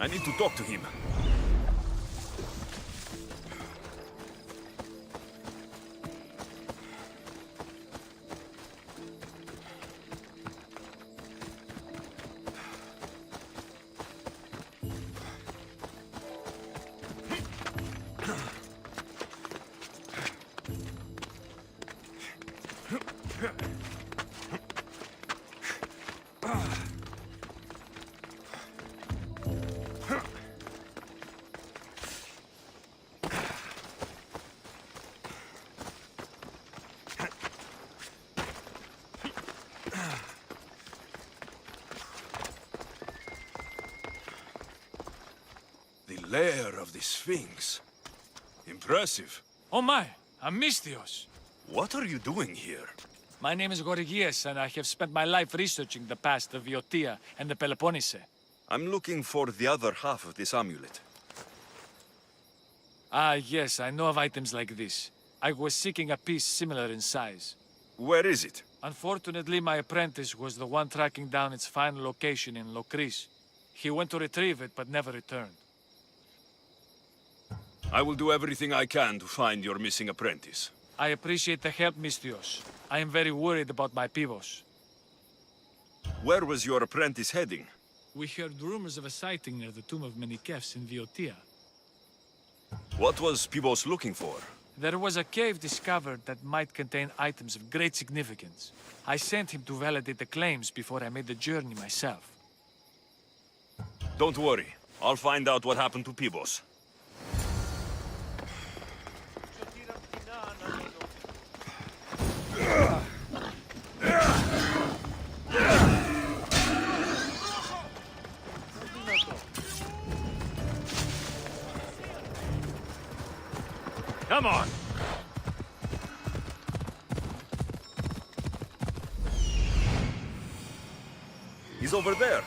I need to talk to him. The lair of the Sphinx. Impressive. Oh my, Amistios. What are you doing here? My name is Gorgias, and I have spent my life researching the past of Viotia and the Peloponnese. I'm looking for the other half of this amulet. Ah, yes, I know of items like this. I was seeking a piece similar in size. Where is it? Unfortunately, my apprentice was the one tracking down its final location in Lokris. He went to retrieve it, but never returned. I will do everything I can to find your missing apprentice. I appreciate the help, Mistios. I am very worried about my Pivos. Where was your apprentice heading? We heard rumors of a sighting near the tomb of Menikefs in Viotia. What was Pibos looking for? There was a cave discovered that might contain items of great significance. I sent him to validate the claims before I made the journey myself. Don't worry. I'll find out what happened to Pibos. Come on! He's over there.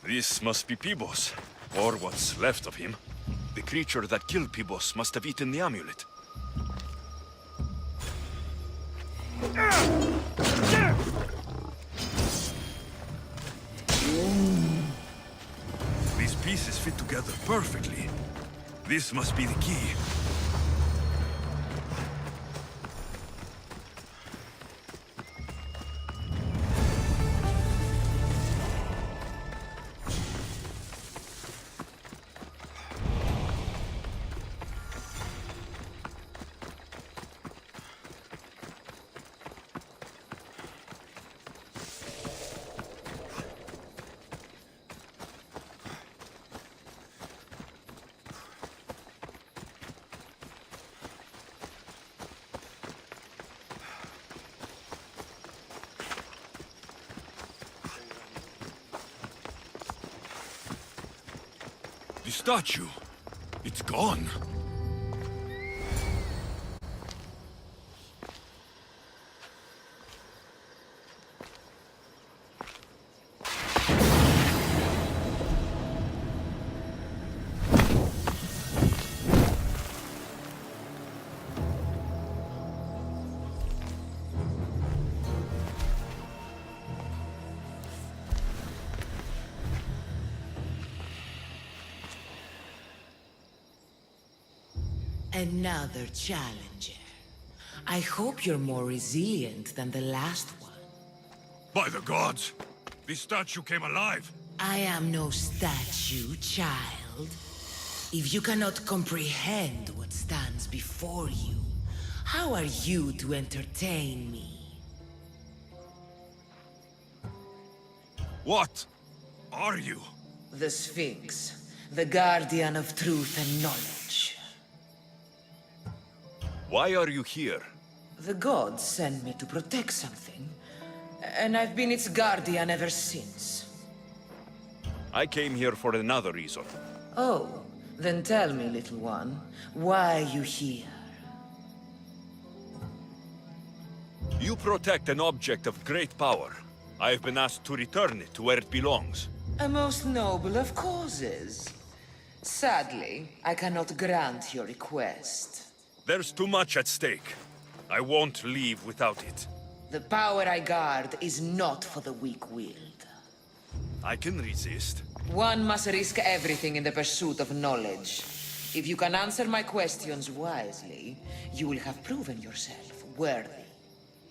This must be Pibos, or what's left of him. The creature that killed Pibos must have eaten the amulet. These pieces fit together perfectly. This must be the key. The statue, it's gone. Another challenger. I hope you're more resilient than the last one. By the gods! The statue came alive! I am no statue, child. If you cannot comprehend what stands before you, how are you to entertain me? What are you? The Sphinx, the guardian of truth and knowledge. Why are you here? The gods sent me to protect something, and I've been its guardian ever since. I came here for another reason. Oh, then tell me, little one, why are you here? You protect an object of great power. I have been asked to return it to where it belongs. A most noble of causes. Sadly, I cannot grant your request. There's too much at stake. I won't leave without it. The power I guard is not for the weak-willed. I can resist. One must risk everything in the pursuit of knowledge. If you can answer my questions wisely, you will have proven yourself worthy.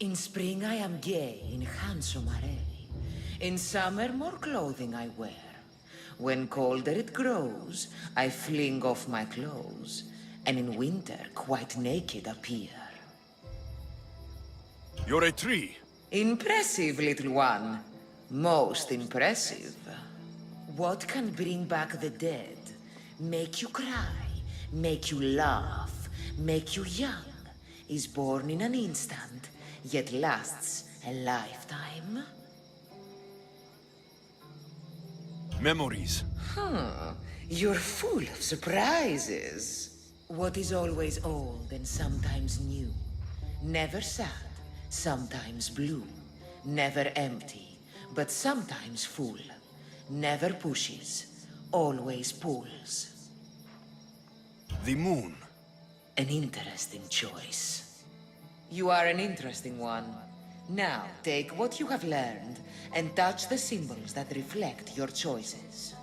In spring I am gay in handsome array. In summer more clothing I wear. When colder it grows, I fling off my clothes, and in winter quite naked appear. You're a tree. Impressive, little one. Most impressive. What can bring back the dead? Make you cry, make you laugh, make you young. Is born in an instant, yet lasts a lifetime. Memories. You're full of surprises. What is always old and sometimes new. Never sad, sometimes blue. Never empty, but sometimes full. Never pushes, always pulls. The moon. An interesting choice. You are an interesting one. Now, take what you have learned and touch the symbols that reflect your choices.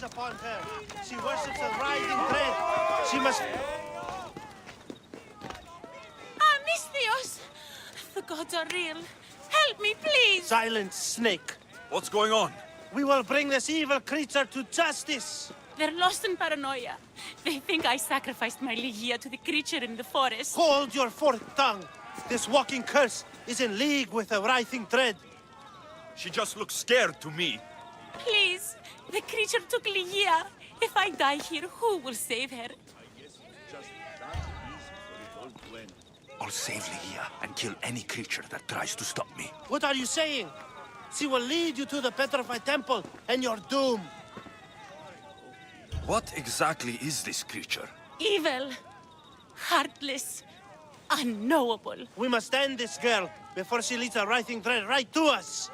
Upon her. She worships a rising dread. She must... Misthios! The gods are real. Help me, please! Silence, snake. What's going on? We will bring this evil creature to justice. They're lost in paranoia. They think I sacrificed my Ligia to the creature in the forest. Hold your forked tongue. This walking curse is in league with a writhing dread. She just looks scared to me. Please! The creature took Ligia. If I die here, who will save her? I'll save Ligia and kill any creature that tries to stop me. What are you saying? She will lead you to the petrified temple and your doom. What exactly is this creature? Evil. Heartless. Unknowable. We must end this girl before she leads a writhing dread right to us.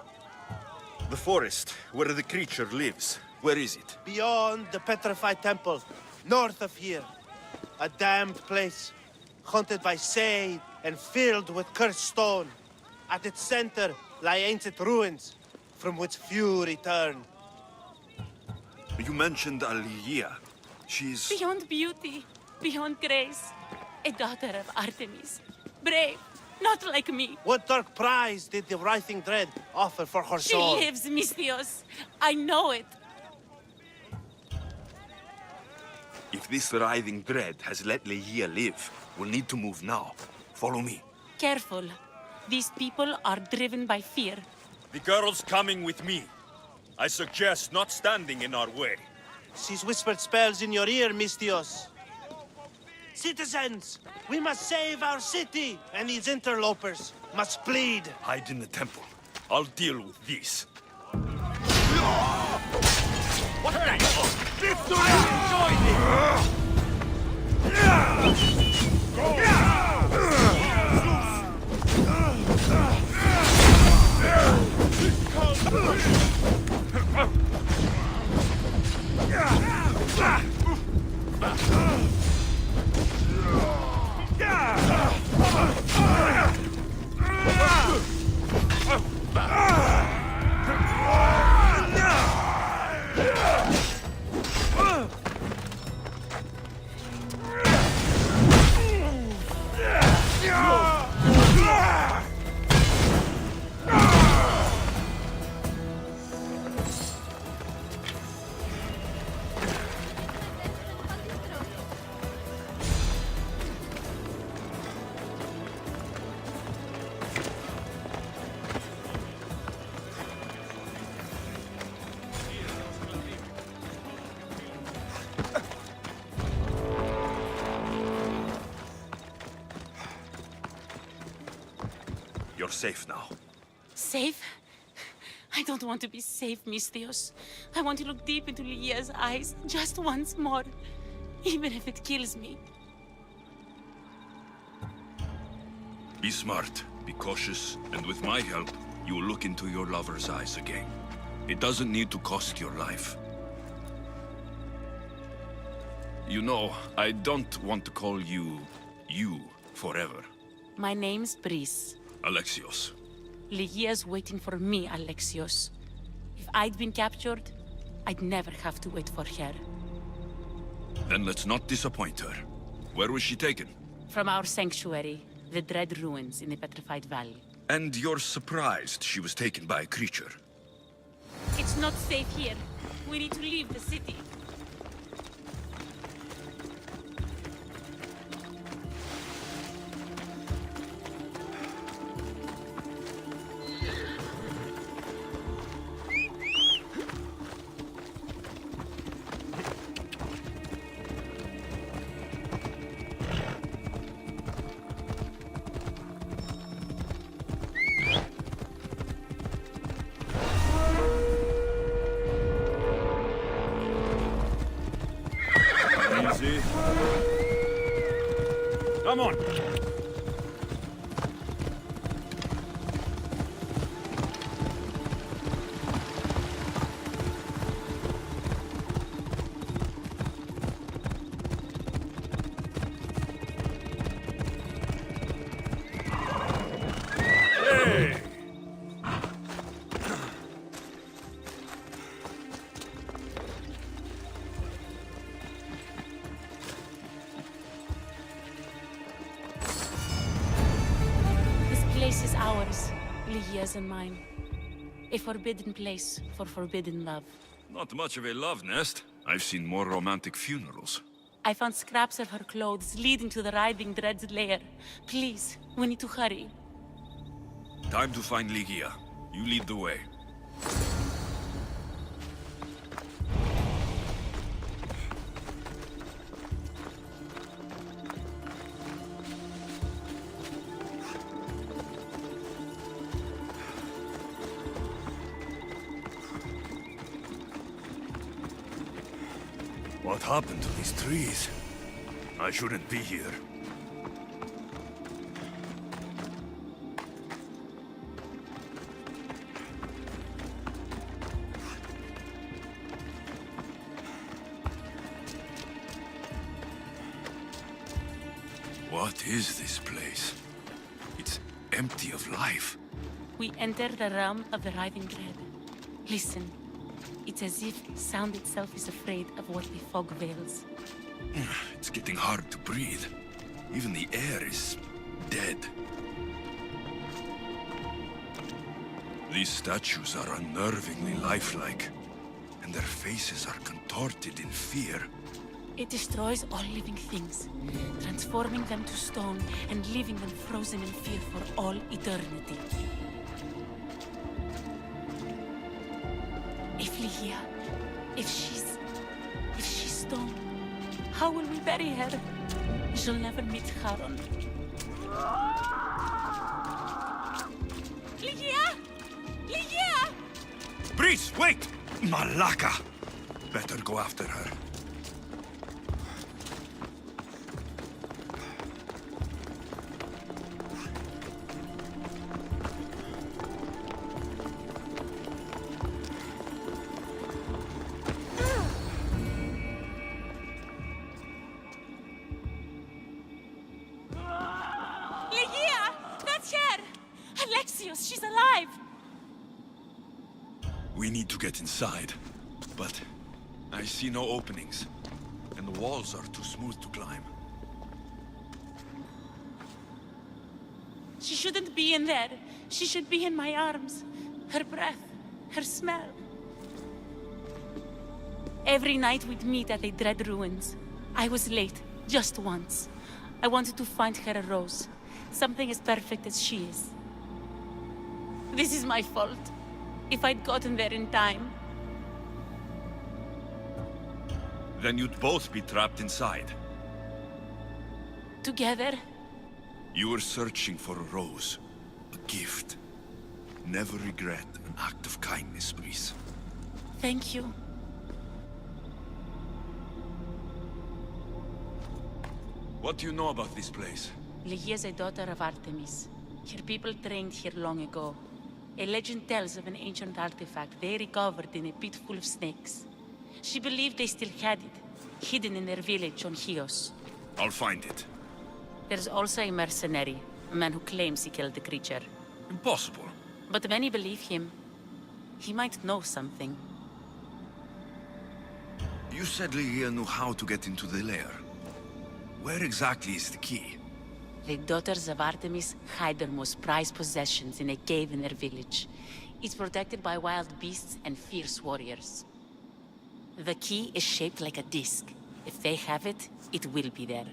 The forest, where the creature lives. Where is it? Beyond the petrified temple, north of here. A damned place, haunted by shade and filled with cursed stone. At its center lie ancient ruins, from which few return. You mentioned Ligia. She's... Beyond beauty, beyond grace. A daughter of Artemis. Brave, not like me. What dark prize did the writhing dread offer for her She soul? lives, Misthios. I know it. If this writhing dread has let Ligia live, we'll need to move now. Follow me. Careful. These people are driven by fear. The girl's coming with me. I suggest not standing in our way. She's whispered spells in your ear, Mistios. Citizens, we must save our city, and these interlopers must bleed. Hide in the temple. I'll deal with these. What the? Victory! Enjoy this! You're safe now. Safe? I don't want to be safe, Mistios. I want to look deep into Lygia's eyes just once more, even if it kills me. Be smart, be cautious, and with my help, you will look into your lover's eyes again. It doesn't need to cost your life. You know, I don't want to call you forever. My name's Brice. Alexios. Lygia's waiting for me, Alexios. If I'd been captured, I'd never have to wait for her. Then let's not disappoint her. Where was she taken? From our sanctuary, the Dread Ruins in the Petrified Valley. And you're surprised she was taken by a creature? It's not safe here. We need to leave the city. Easy. Come on. Hey! This is ours, Lygia's and mine. A forbidden place for forbidden love. Not much of a love nest. I've seen more romantic funerals. I found scraps of her clothes leading to the writhing Dread's lair. Please, we need to hurry. Time to find Lygia. You lead the way. What happened to these trees? I shouldn't be here. What is this place? It's empty of life. We enter the realm of the writhing Dread. Listen. It's as if sound itself is afraid of what the fog veils. It's getting hard to breathe. Even the air is dead. These statues are unnervingly lifelike, and their faces are contorted in fear. It destroys all living things, transforming them to stone and leaving them frozen in fear for all eternity. If Lygia, if she's... If she's stone, how will we bury her? She'll never meet Charon. Ligia! Ligia! Breeze, wait! Malaka! Better go after her. Ligia! That's her! Alexios, she's alive! We need to get inside, but I see no openings, and the walls are too smooth to climb. She shouldn't be in there. She should be in my arms. Her breath, her smell. Every night we'd meet at the Dread Ruins. I was late, just once. I wanted to find her a rose. Something as perfect as she is. This is my fault. If I'd gotten there in time. Then you'd both be trapped inside. Together? You were searching for a rose, a gift. Never regret an act of kindness, Breeze. Thank you. What do you know about this place? Ligia is a daughter of Artemis. Her people trained here long ago. A legend tells of an ancient artifact they recovered in a pit full of snakes. She believed they still had it, hidden in their village on Chios. I'll find it. There's also a mercenary, a man who claims he killed the creature. Impossible. But many believe him. He might know something. You said Ligia knew how to get into the lair. Where exactly is the key? The daughters of Artemis hide their most prized possessions in a cave in their village. It's protected by wild beasts and fierce warriors. The key is shaped like a disc. If they have it, it will be there.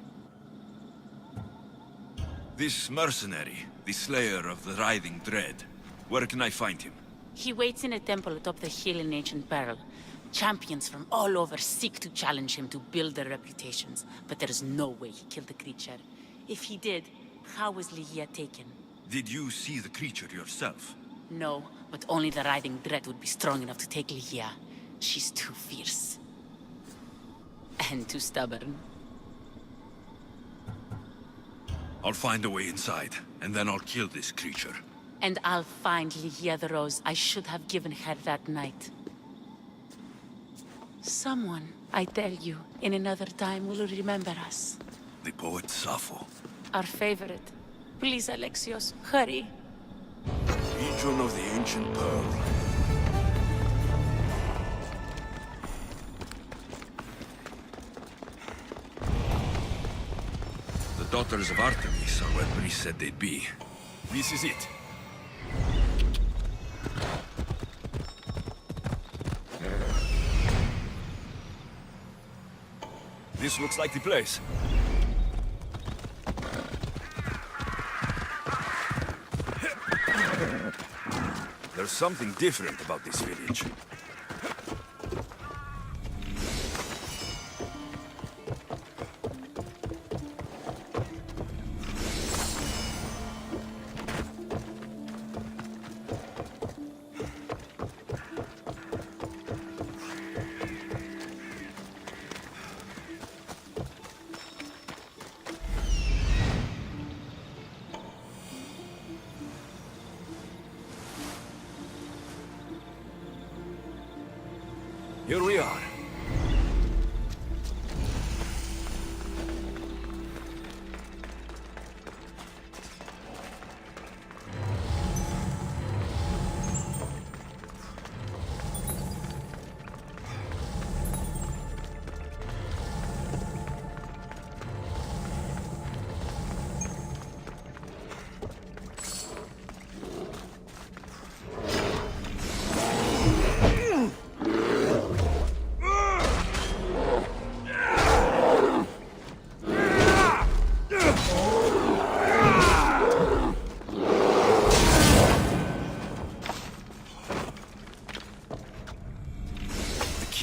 This mercenary, the slayer of the writhing dread. Where can I find him? He waits in a temple atop the hill in ancient peril. Champions from all over seek to challenge him to build their reputations, but there is no way he killed the creature. If he did, how was Ligia taken? Did you see the creature yourself? No, but only the writhing dread would be strong enough to take Ligia. She's too fierce. And too stubborn. I'll find a way inside, and then I'll kill this creature. And I'll find Ligia the rose I should have given her that night. Someone, I tell you, in another time will remember us. The poet Sappho. Our favorite. Please, Alexios, hurry. Region of the ancient pearl. The daughters of Artemis are where Breeze said they'd be. This is it. This looks like the place. There's something different about this village. Here we are.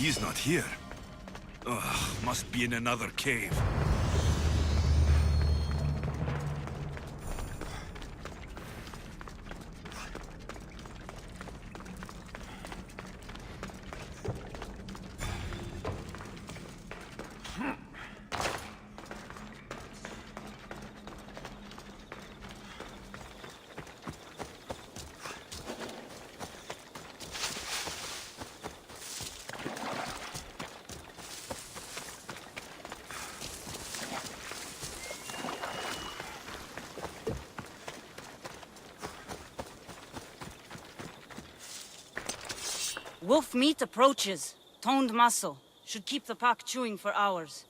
He's not here. Ugh, must be in another cave. Wolf meat approaches. Toned muscle. Should keep the pack chewing for hours.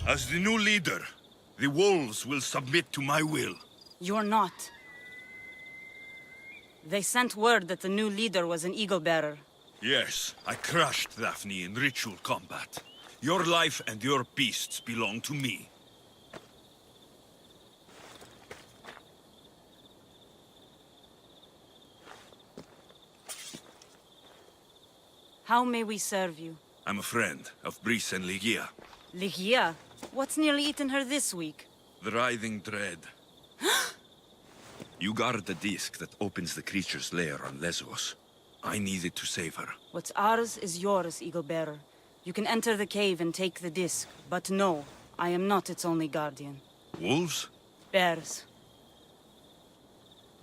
As the new leader, the wolves will submit to my will. You're not. They sent word that the new leader was an eagle-bearer. Yes, I crushed Daphne in ritual combat. Your life and your beasts belong to me. How may we serve you? I'm a friend of Brice and Ligia. Ligia? What's nearly eaten her this week? The writhing dread. You guard the disc that opens the creature's lair on Lesbos. I needed to save her. What's ours is yours, Eagle-bearer. You can enter the cave and take the disc, but no, I am not its only guardian. Wolves? Bears.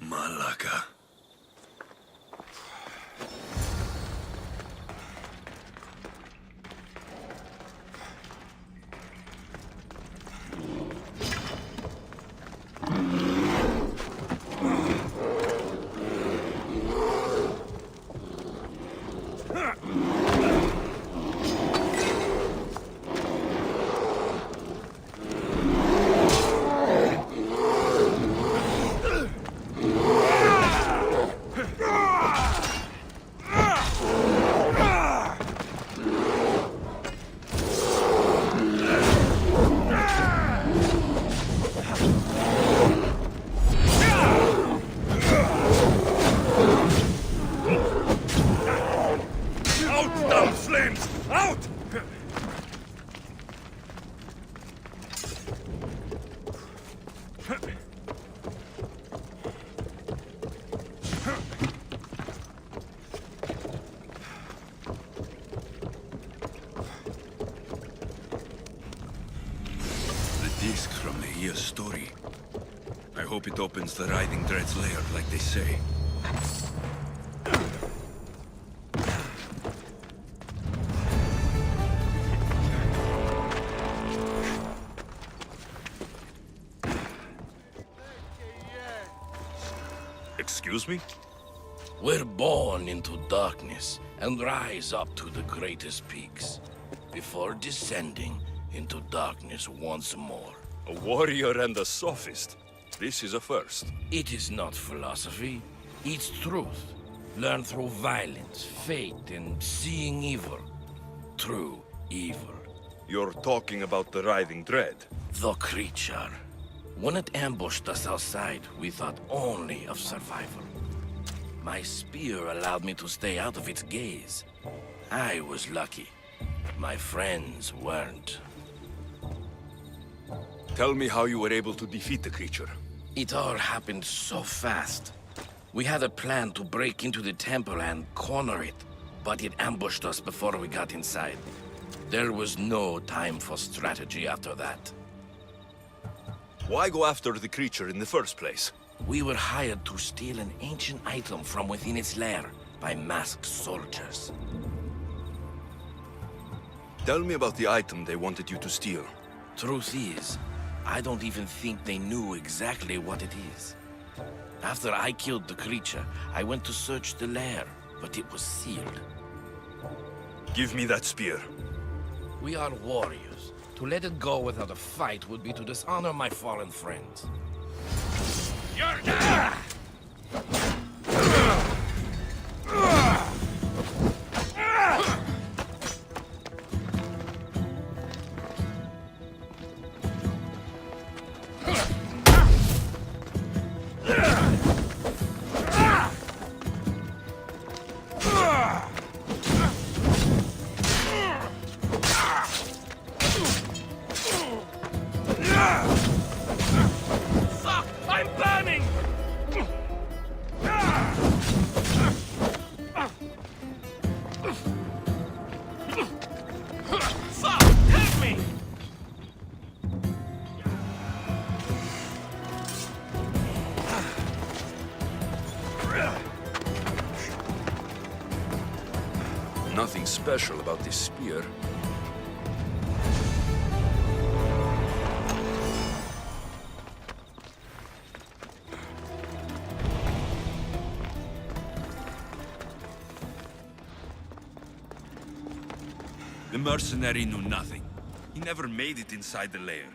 Malaka. Disc from Lehia's story. I hope it opens the Writhing Dread's lair like they say. Excuse me? We're born into darkness and rise up to the greatest peaks, before descending into darkness once more. A warrior and a sophist. This is a first. It is not philosophy, it's truth. Learned through violence, fate, and seeing evil. True evil. You're talking about the Writhing Dread. The creature. When it ambushed us outside, we thought only of survival. My spear allowed me to stay out of its gaze. I was lucky. My friends weren't. Tell me how you were able to defeat the creature. It all happened so fast. We had a plan to break into the temple and corner it, but it ambushed us before we got inside. There was no time for strategy after that. Why go after the creature in the first place? We were hired to steal an ancient item from within its lair by masked soldiers. Tell me about the item they wanted you to steal. Truth is, I don't even think they knew exactly what it is. After I killed the creature, I went to search the lair, but it was sealed. Give me that spear. We are warriors. To let it go without a fight would be to dishonor my fallen friends. You're dead! Nothing special about this spear. The mercenary knew nothing. He never made it inside the lair.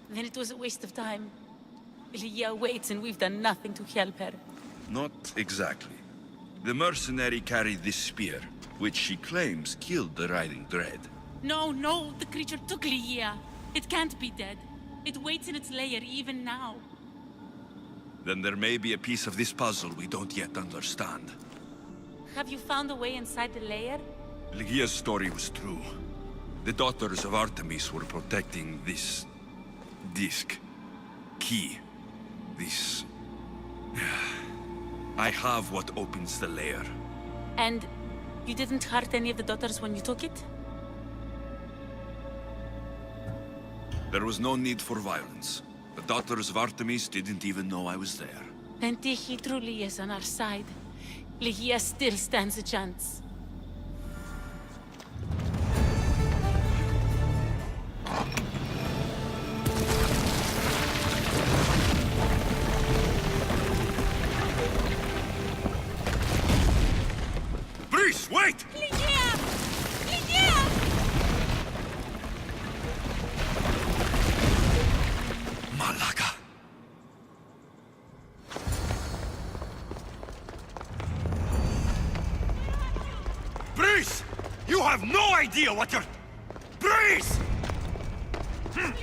Then it was a waste of time. Lygia waits and we've done nothing to help her. Not exactly. The mercenary carried this spear, which she claims killed the riding dread. No, no, the creature took Lygia. It can't be dead. It waits in its lair even now. Then there may be a piece of this puzzle we don't yet understand. Have you found a way inside the lair? Lygia's story was true. The daughters of Artemis were protecting this... disc. Key. This... I have what opens the lair. And you didn't hurt any of the daughters when you took it? There was no need for violence. The daughters of Artemis didn't even know I was there. Then Tiki truly is on our side. Lygia still stands a chance. Breeze, wait! Lygia! Lygia! Malaga. Breeze! You have no idea what you're... Breeze! Please,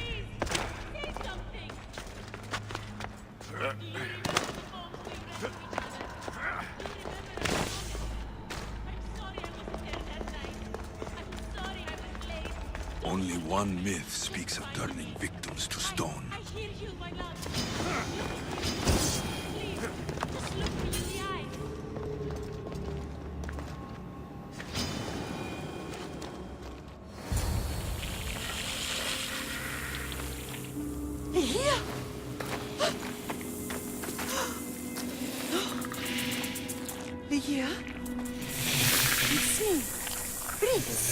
say something! Only one myth speaks of turning victims to stone. I hear you, my love. Please, just look me in the eye. Lygia! Lygia? It's me. Please.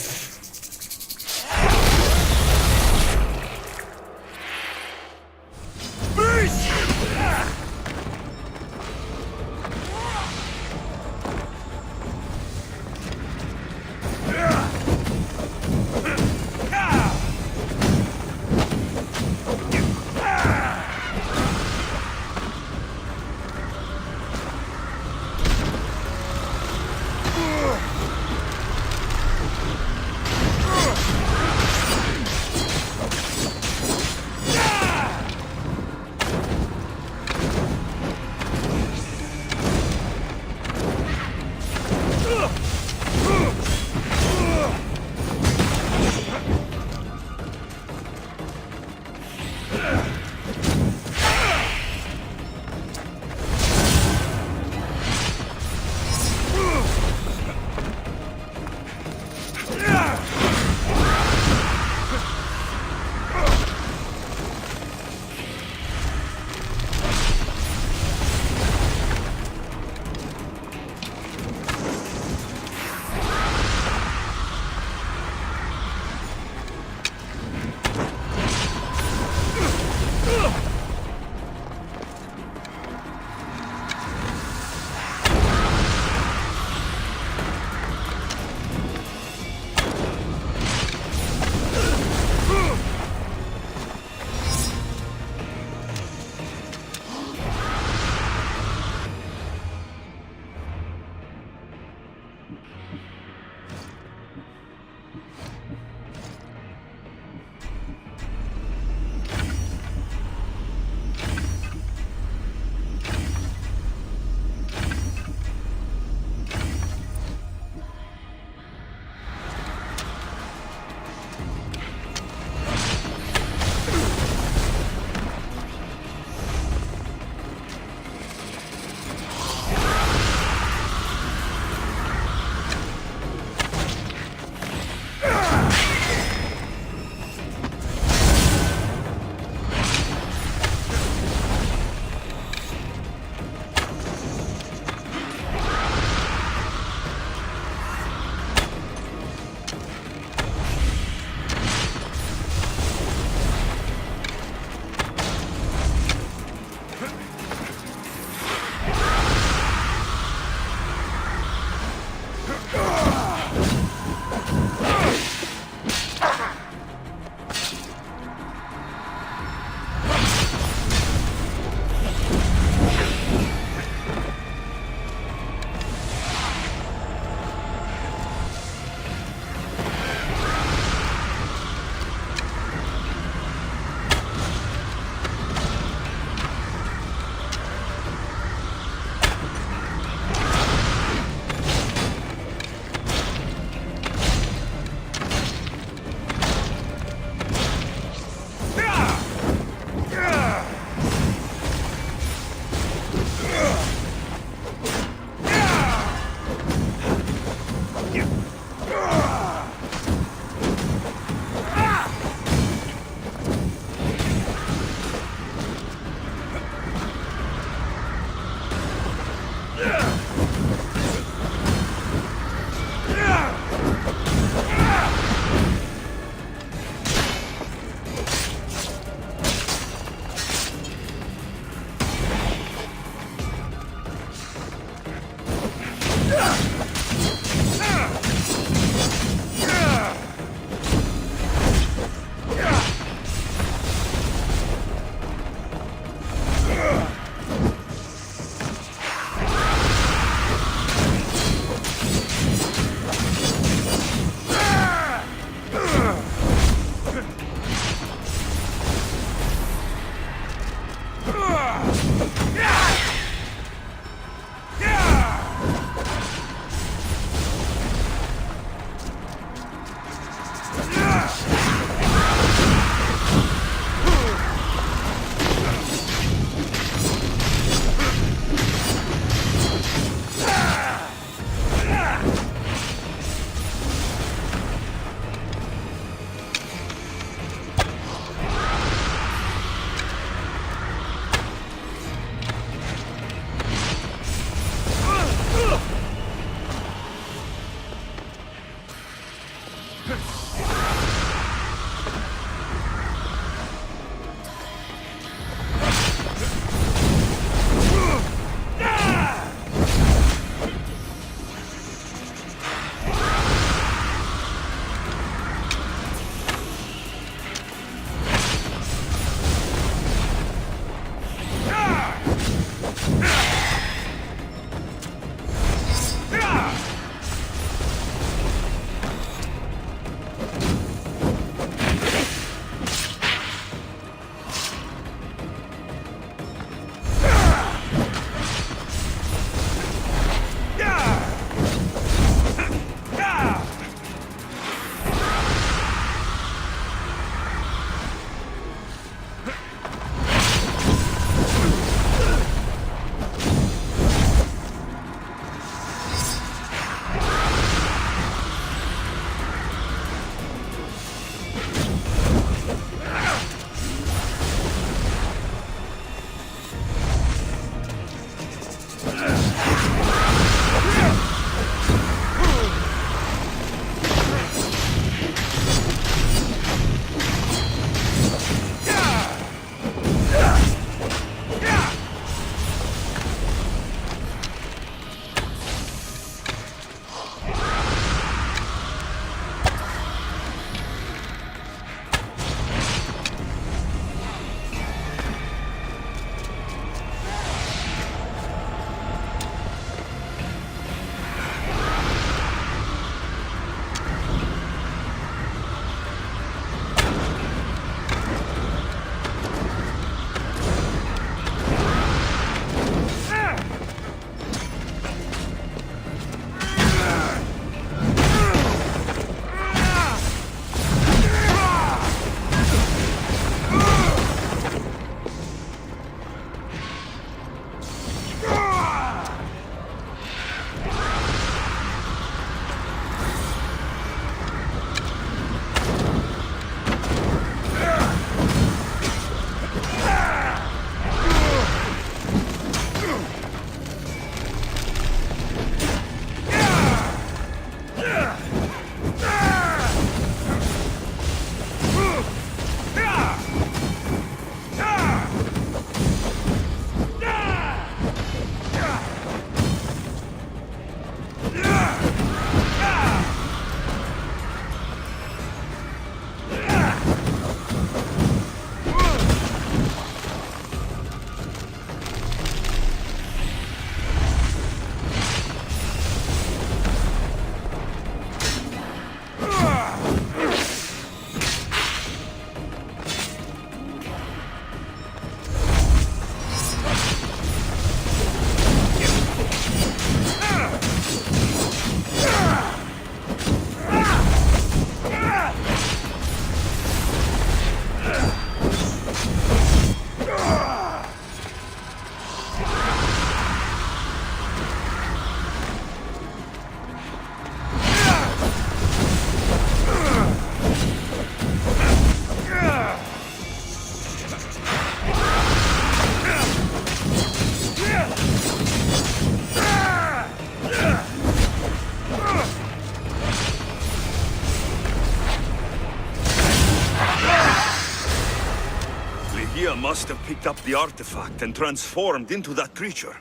must have picked up the artifact and transformed into that creature.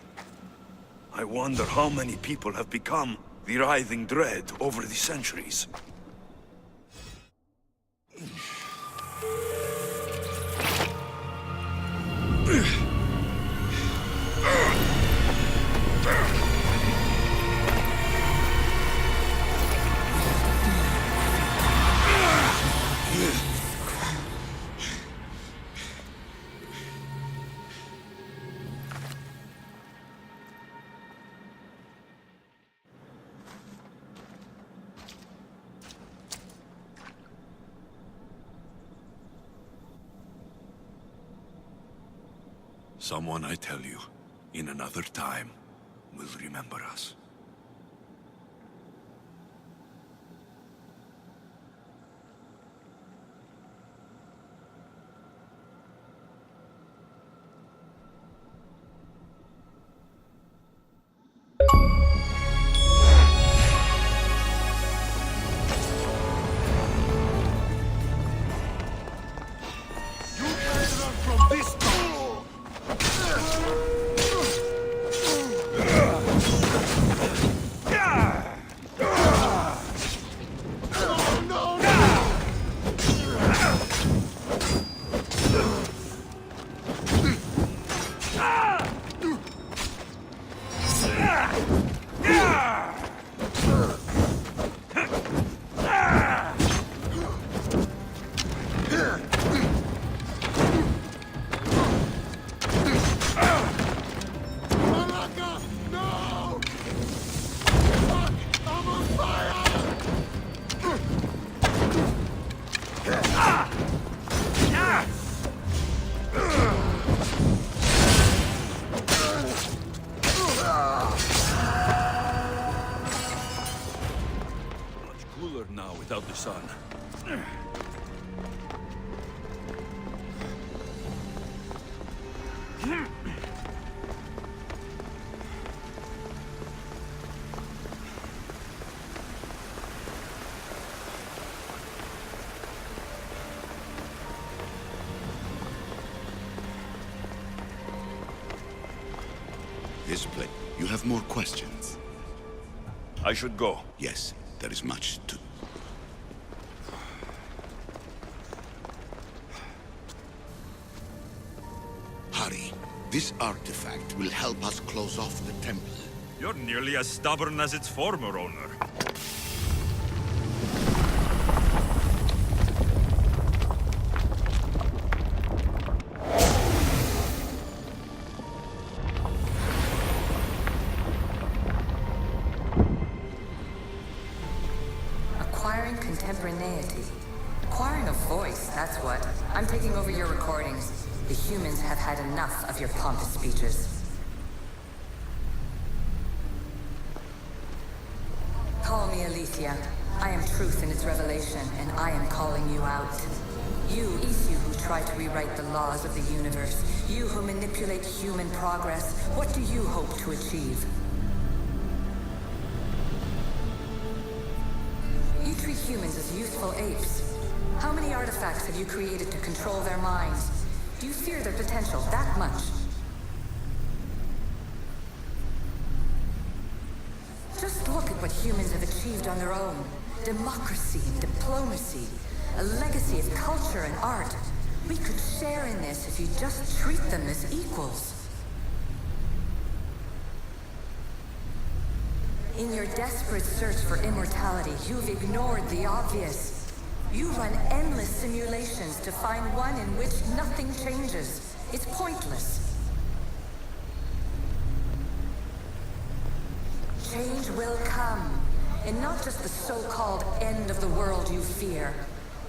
I wonder how many people have become the writhing dread over the centuries. Someone, I tell you, in another time, will remember us. Now without the sun. This place. You have more questions? I should go. Yes, there is much to... Hurry. This artifact will help us close off the temple. You're nearly as stubborn as its former owner. Acquiring contemporaneity. Acquiring a voice, that's what. I'm taking over your recordings. The humans have had enough of your pompous speeches. Call me Aletheia. I am truth in its revelation, and I am calling you out. You, Issue, who try to rewrite the laws of the universe. You who manipulate human progress. What do you hope to achieve? You treat humans as useful apes. How many artifacts have you created to control their minds? Do you fear their potential that much? Just look at what humans have achieved on their own. Democracy and diplomacy. A legacy of culture and art. We could share in this if you just treat them as equals. In your desperate search for immortality, you've ignored the obvious. You run endless simulations to find one in which nothing changes. It's pointless. Change will come, and not just the so-called end of the world you fear.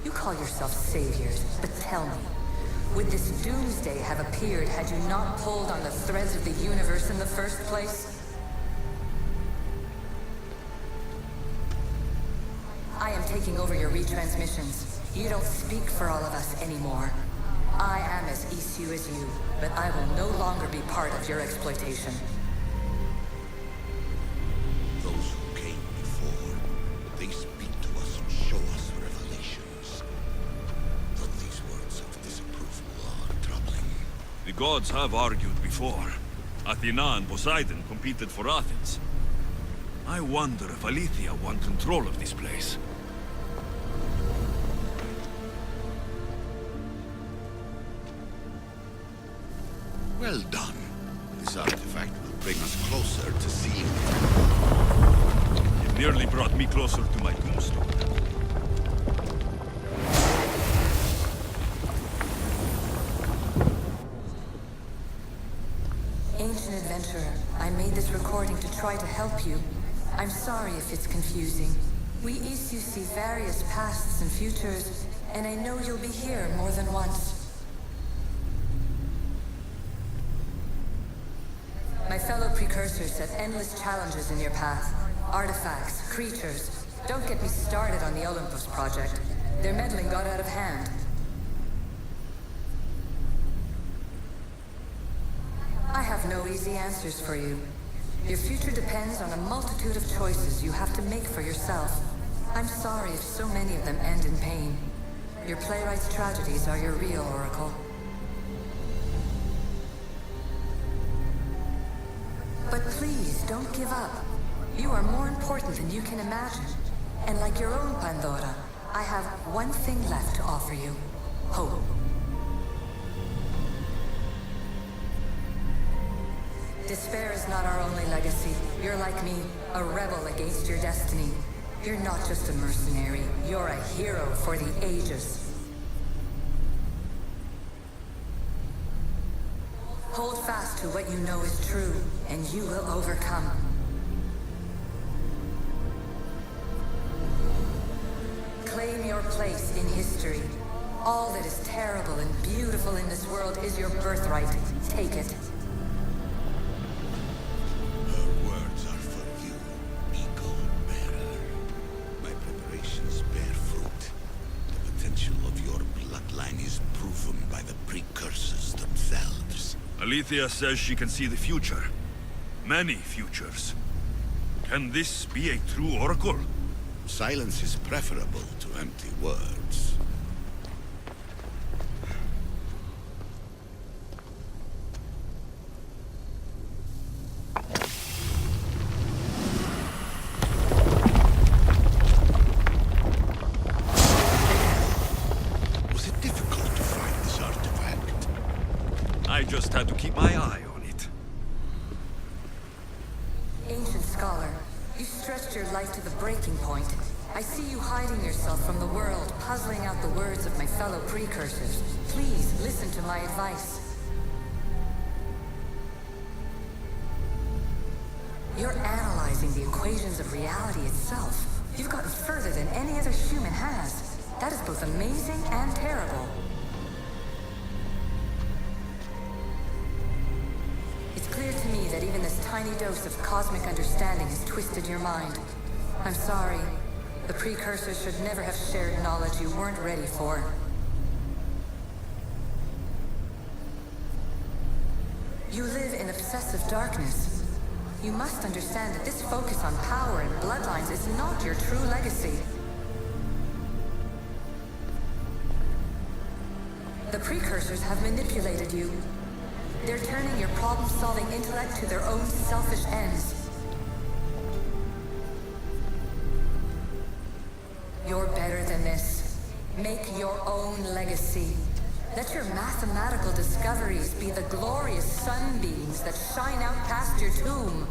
You call yourself saviors, but tell me, would this doomsday have appeared had you not pulled on the threads of the universe in the first place? I am taking over your retransmissions. You don't speak for all of us anymore. I am as Issue as you, but I will no longer be part of your exploitation. Those who came before, they speak to us and show us revelations. But these words of disapproval are troubling. gods have argued before. Athena and Poseidon competed for Athens. I wonder if Aletheia won control of this place. Well done. This artifact will bring us closer to seeing it. It nearly brought me closer to my tombstone. Ancient adventurer, I made this recording to try to help you. I'm sorry if it's confusing. We issue see various pasts and futures, and I know you'll be here more than once. My fellow precursors set endless challenges in your path. Artifacts, creatures. Don't get me started on the Olympus project. Their meddling got out of hand. I have no easy answers for you. Your future depends on a multitude of choices you have to make for yourself. I'm sorry if so many of them end in pain. Your playwright's tragedies are your real oracle. But please, don't give up. You are more important than you can imagine. And like your own Pandora, I have one thing left to offer you. Hope. Despair is not our only legacy. You're like me, a rebel against your destiny. You're not just a mercenary, you're a hero for the ages. Hold fast to what you know is true, and you will overcome. Claim your place in history. All that is terrible and beautiful in this world is your birthright. Take it. Her words are for you, Eagle Bearer. My preparations bear fruit. The potential of your bloodline is proven by the precursors themselves. Aletheia says she can see the future. Many futures. Can this be a true oracle? Silence is preferable to empty words. Was it difficult to find this artifact? I just had to keep my eye on it. Ancient scholar, you stretched your life to the breaking point. I see you hiding yourself from the world, puzzling out the words of my fellow precursors. Please, listen to my advice. You're analyzing the equations of reality itself. You've gotten further than any other human has. That is both amazing and terrible. It's clear to me that even this tiny dose of cosmic understanding has twisted your mind. I'm sorry. The precursors should never have shared knowledge you weren't ready for. You live in obsessive darkness. You must understand that this focus on power and bloodlines is not your true legacy. The precursors have manipulated you. They're turning your problem-solving intellect to their own selfish ends. You're better than this. Make your own legacy. Let your mathematical discoveries be the glorious sunbeams that shine out past your tomb.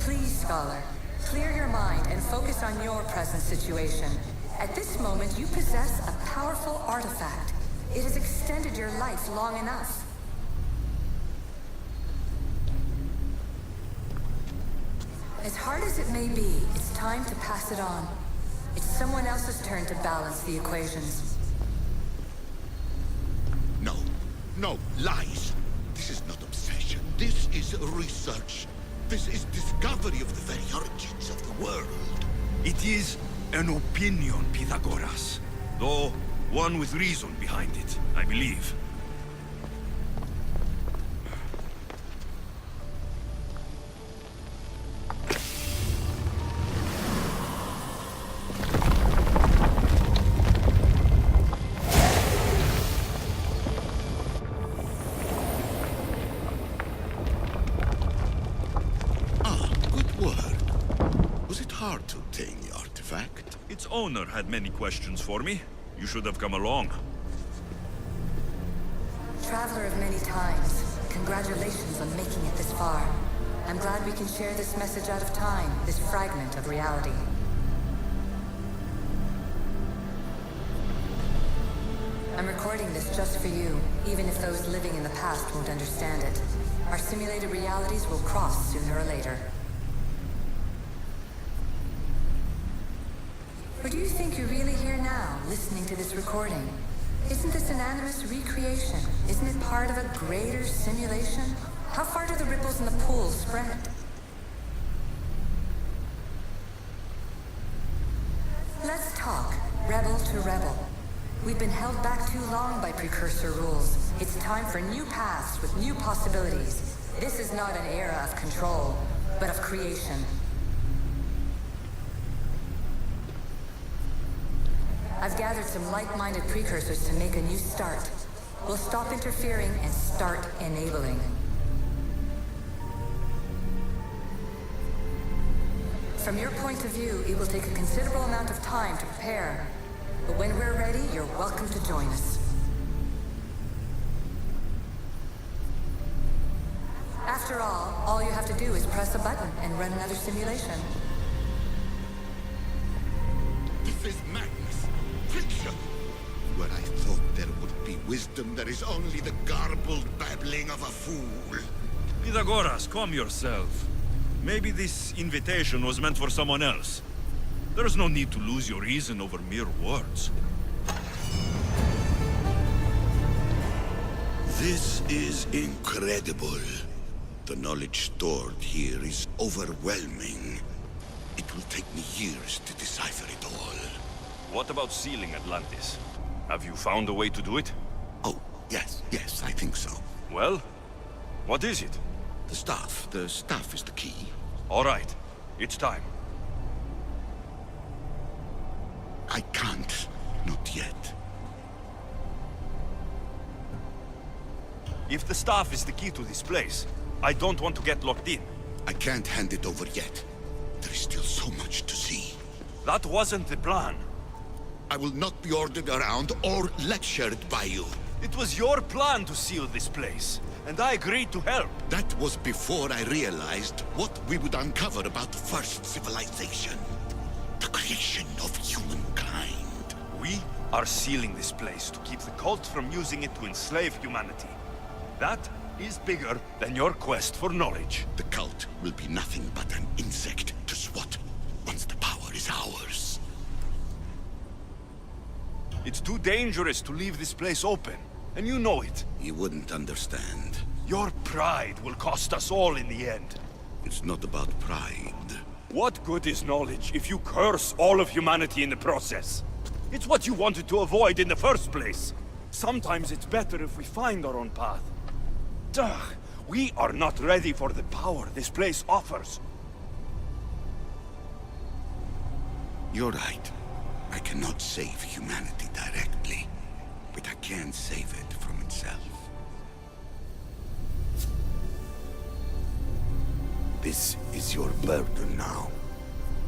Please, scholar, clear your mind and focus on your present situation. At this moment, you possess a powerful artifact. It has extended your life long enough. As hard as it may be, it's time to pass it on. It's someone else's turn to balance the equations. No. No, lies. This is not obsession. This is research. This is discovery of the very origins of the world. It is an opinion, Pythagoras. Though, one with reason behind it, I believe. hard to obtain the artifact. Its owner had many questions for me. You should have come along. Traveler of many times, congratulations on making it this far. I'm glad we can share this message out of time, this fragment of reality. I'm recording this just for you, even if those living in the past won't understand it. Our simulated realities will cross sooner or later. Or do you think you're really here now, listening to this recording? Isn't this an animus recreation? Isn't it part of a greater simulation? How far do the ripples in the pool spread? Let's talk, rebel to rebel. We've been held back too long by precursor rules. It's time for new paths with new possibilities. This is not an era of control, but of creation. I've gathered some like-minded precursors to make a new start. We'll stop interfering and start enabling. From your point of view, it will take a considerable amount of time to prepare. But when we're ready, you're welcome to join us. After all you have to do is press a button and run another simulation. This is madness. Fiction. Where I thought there would be wisdom, there is only the garbled babbling of a fool. Pythagoras, calm yourself. Maybe this invitation was meant for someone else. There's no need to lose your reason over mere words. This is incredible. The knowledge stored here is overwhelming. It will take me years to decipher it all. What about sealing Atlantis? Have you found a way to do it? Oh, yes, I think so. Well, what is it? The staff is the key. All right, it's time. I can't, not yet. If the staff is the key to this place, I don't want to get locked in. I can't hand it over yet. There is still so much to see. That wasn't the plan. I will not be ordered around or lectured by you. It was your plan to seal this place, and I agreed to help. That was before I realized what we would uncover about the first civilization. The creation of humankind. We are sealing this place to keep the cult from using it to enslave humanity. That is bigger than your quest for knowledge. The cult will be nothing but an insect to swat once the power is ours. It's too dangerous to leave this place open, and you know it. You wouldn't understand. Your pride will cost us all in the end. It's not about pride. What good is knowledge if you curse all of humanity in the process? It's what you wanted to avoid in the first place. Sometimes it's better if we find our own path. Duh, we are not ready for the power this place offers. You're right. I cannot save humanity directly, but I can save it from itself. This is your burden now.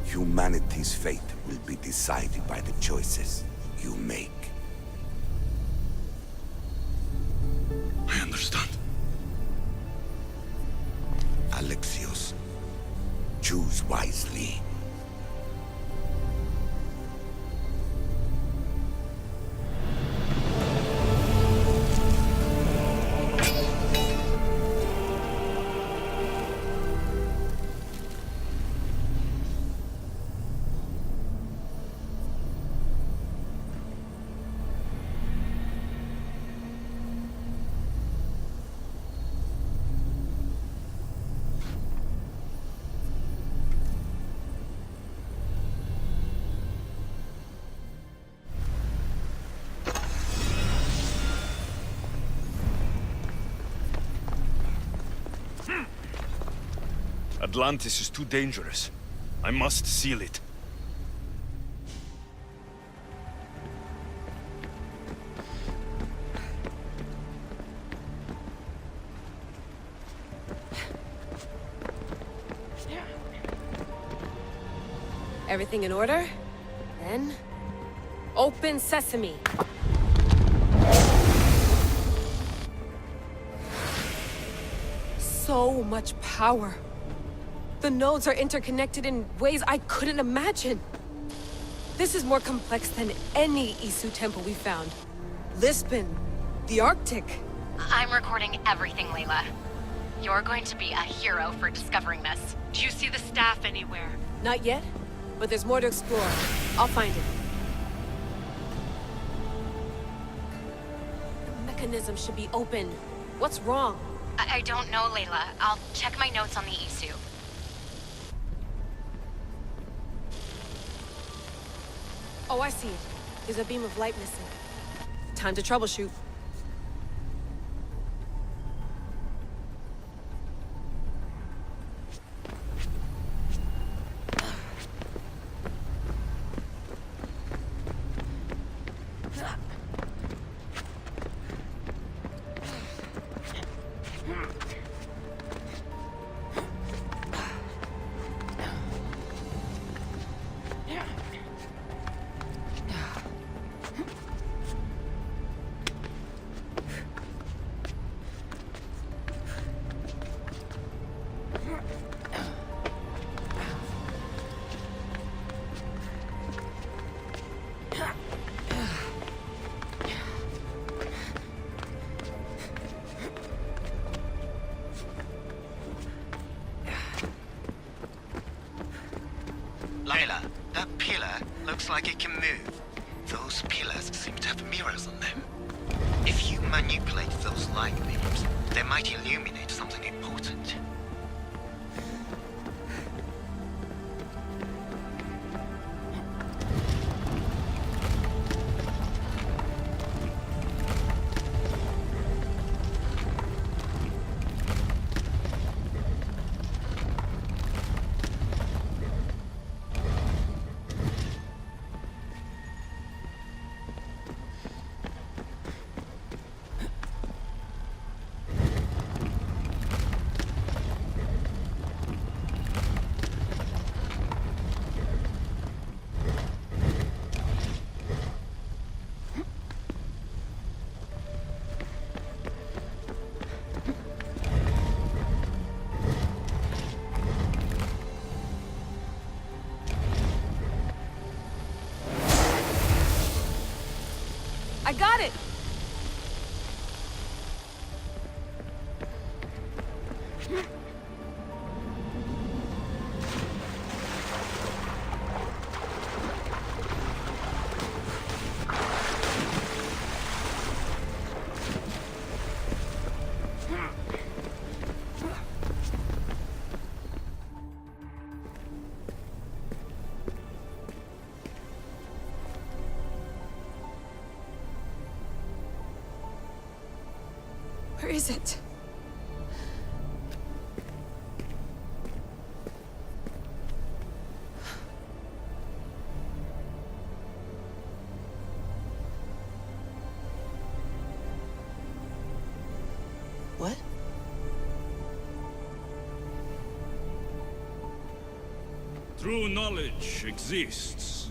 Humanity's fate will be decided by the choices you make. I understand. Alexios, choose wisely. Atlantis is too dangerous. I must seal it. Everything in order? Then... Open sesame! So much power. The nodes are interconnected in ways I couldn't imagine. This is more complex than any Isu temple we found. Lisbon, the Arctic. I'm recording everything, Layla. You're going to be a hero for discovering this. Do you see the staff anywhere? Not yet, but there's more to explore. I'll find it. The mechanism should be open. What's wrong? I don't know, Layla. I'll check my notes on the Isu. Oh, I see it. There's a beam of light missing. Time to troubleshoot. Layla, that pillar looks like it can move. Those pillars seem to have mirrors on them. If you manipulate those light beams, they might illuminate something important. I got it! Where is it? What? True knowledge exists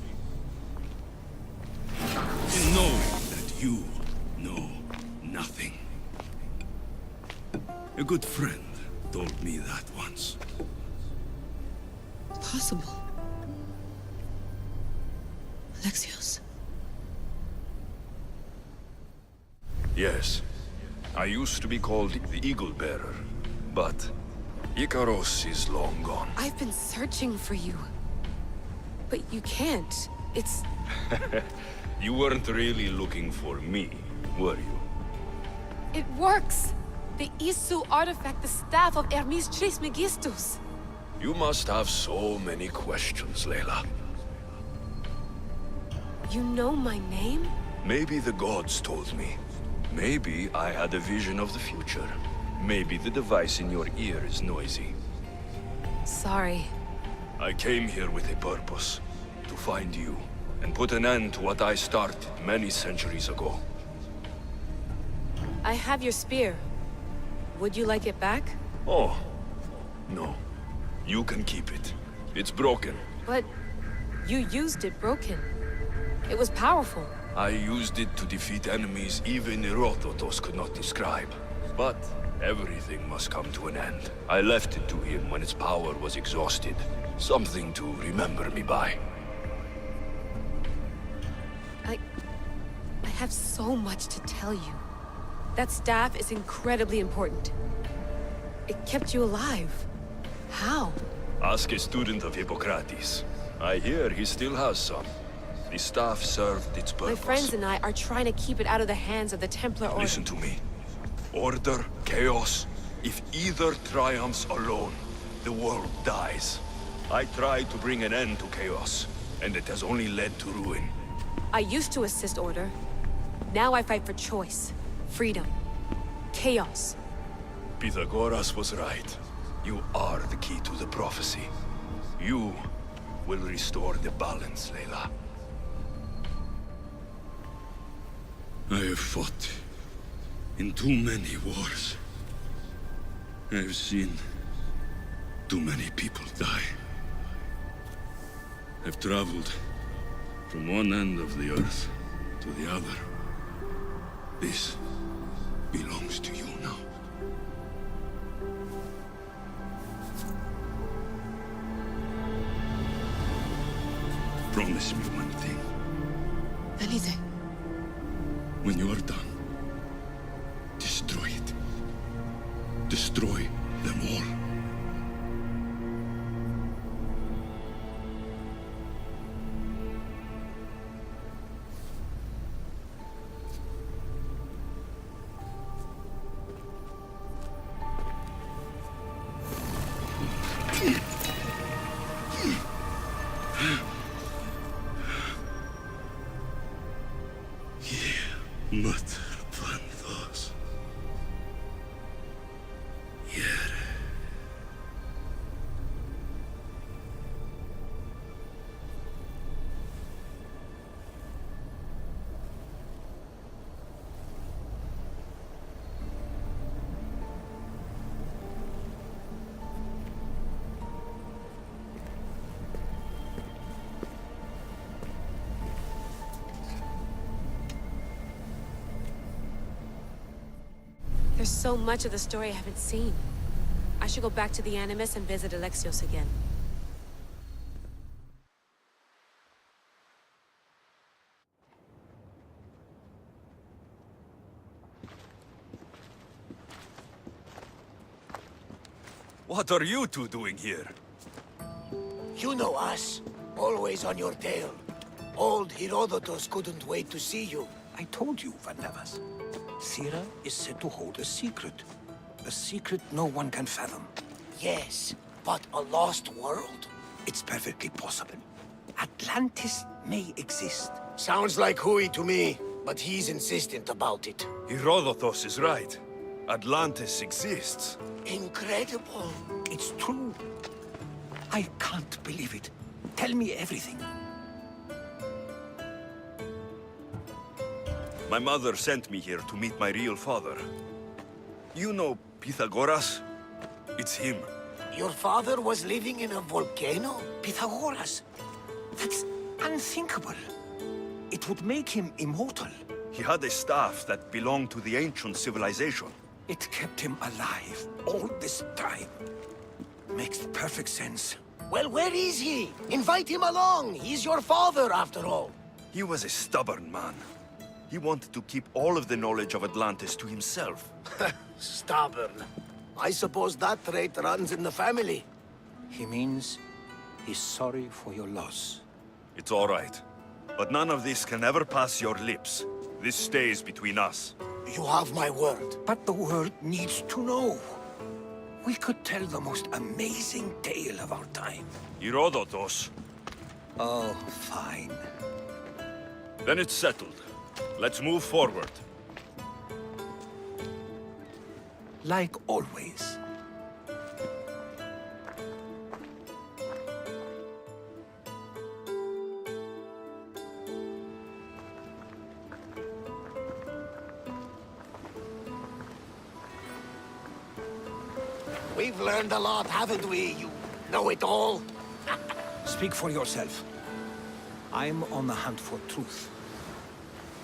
in knowing that you know nothing. A good friend told me that once. Possible. Alexios? Yes. I used to be called the Eagle Bearer, but Icaros is long gone. I've been searching for you. But you can't. It's... You weren't really looking for me, were you? It works! The Isu artifact, the staff of Hermes Trismegistus. You must have so many questions, Layla. You know my name? Maybe the gods told me. Maybe I had a vision of the future. Maybe the device in your ear is noisy. Sorry. I came here with a purpose. To find you, and put an end to what I started many centuries ago. I have your spear. Would you like it back? Oh, no. You can keep it. It's broken. But You used it broken. It was powerful. I used it to defeat enemies even Herodotus could not describe. But everything must come to an end. I left it to him when its power was exhausted. Something to remember me by. I have so much to tell you. That staff is incredibly important. It kept you alive. How? Ask a student of Hippocrates. I hear he still has some. The staff served its purpose. My friends and I are trying to keep it out of the hands of the Templar Order. Listen to me. Order, chaos. If either triumphs alone, the world dies. I tried to bring an end to chaos, and it has only led to ruin. I used to assist Order. Now I fight for choice, freedom, chaos. Pythagoras was right. You are the key to the prophecy. You will restore the balance, Layla. I have fought in too many wars. I have seen too many people die. I've traveled from one end of the earth to the other. This belongs to you now. Promise me one thing. Anything. When you are done, destroy it. Destroy them all. There's so much of the story I haven't seen. I should go back to the Animus and visit Alexios again. What are you two doing here? You know us. Always on your tail. Old Herodotus couldn't wait to see you. I told you, Varnavas. Sira is said to hold a secret. A secret no one can fathom. Yes, but a lost world? It's perfectly possible. Atlantis may exist. Sounds like Hui to me, but he's insistent about it. Herodotus is right. Atlantis exists. Incredible. It's true. I can't believe it. Tell me everything. My mother sent me here to meet my real father. You know Pythagoras? It's him. Your father was living in a volcano? Pythagoras? That's unthinkable. It would make him immortal. He had a staff that belonged to the ancient civilization. It kept him alive all this time. Makes perfect sense. Well, where is he? Invite him along. He's your father, after all. He was a stubborn man. He wanted to keep all of the knowledge of Atlantis to himself. Stubborn. I suppose that trait runs in the family. He means he's sorry for your loss. It's all right. But none of this can ever pass your lips. This stays between us. You have my word. But the world needs to know. We could tell the most amazing tale of our time. Herodotus. Oh, fine. Then it's settled. Let's move forward. Like always. We've learned a lot, haven't we, you know-it-all? Speak for yourself. I'm on the hunt for truth.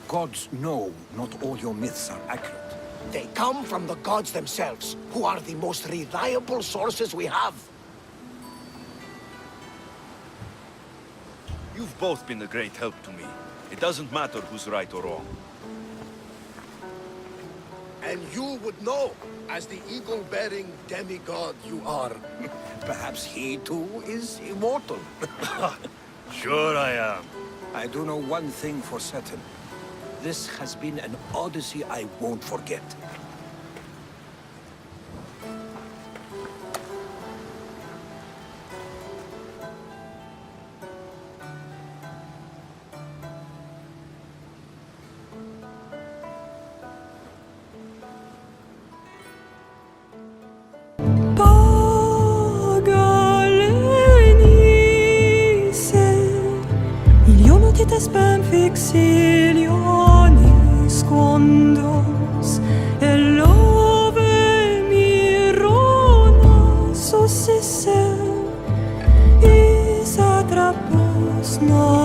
Gods know not all your myths are accurate. They come from the gods themselves, who are the most reliable sources we have. You've both been a great help to me. It doesn't matter who's right or wrong. And you would know, as the eagle-bearing demigod you are. Perhaps he too is immortal. Sure I am. I do know one thing for certain. This has been an Odyssey I won't forget. Spem fixilionis quandos e love mirona successe is atrapos no